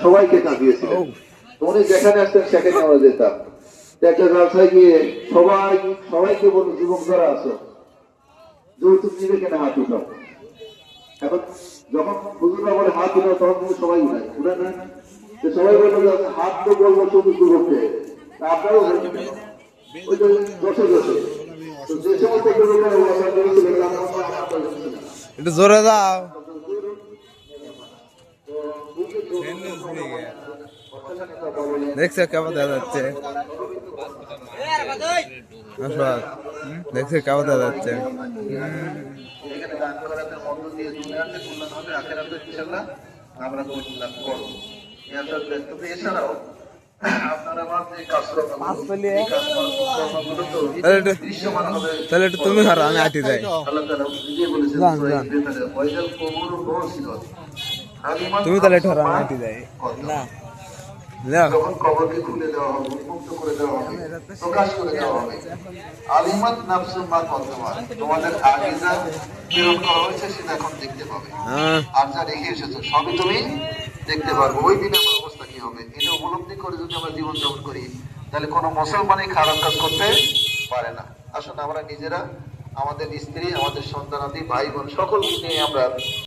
সবাইকে কাঁদিয়েছিলেন। উনি যেখানে আসতেন সেখানে আমরা যেতাম। একটা ব্যবসায় গিয়ে সবাইকে বলবো, যুবক যারা আছো, যৌতুক দিবে কেন হাত উঠাও। এখন যখন হুজুররা বলে হাত উঠাও, তখন কিন্তু সবাই উঠায়, উঠে না? সবাই বললো যে হাত তো বলবো শুধু যুবককে, আপনারাও বলবেন কেন? ওই যে দশে দশে তো যে সমস্ত যুবকরা একটু জোরে যাও। দেখছো কেমন দেখা যাচ্ছে? দেখছো কেমন দেখা যাচ্ছে? আমরা লাভ করবো। এছাড়াও তাহলে একটু তুমি হারো, আমি আটি যাই। তুমি তাহলে একটু হারো, আমি আটি যাই। যখন কবরকে খুলে দেওয়া হবে, উন্মুক্ত করে দেওয়া হবে, প্রকাশ করে দেওয়া হবে, আলিমাত নাফসুম মা কদ্দামাত, তোমাদের আগে যা প্রেরণ করা হয়েছে সেটা এখন দেখতে পাবে, আর যা রেখে এসেছো সবই তুমি দেখতে পারবো। ওই দিনে আমার অবস্থা কি হবে, এটা উপলব্ধি করে যদি আমরা জীবন যাপন করি, তাহলে কোনো মুসলমানই খারাপ কাজ করতে পারে না। আসলে আমরা নিজেরা, আমাদের স্ত্রী, আমাদের সন্তানাদি, ভাই বোন সকলকে নিয়ে আমরা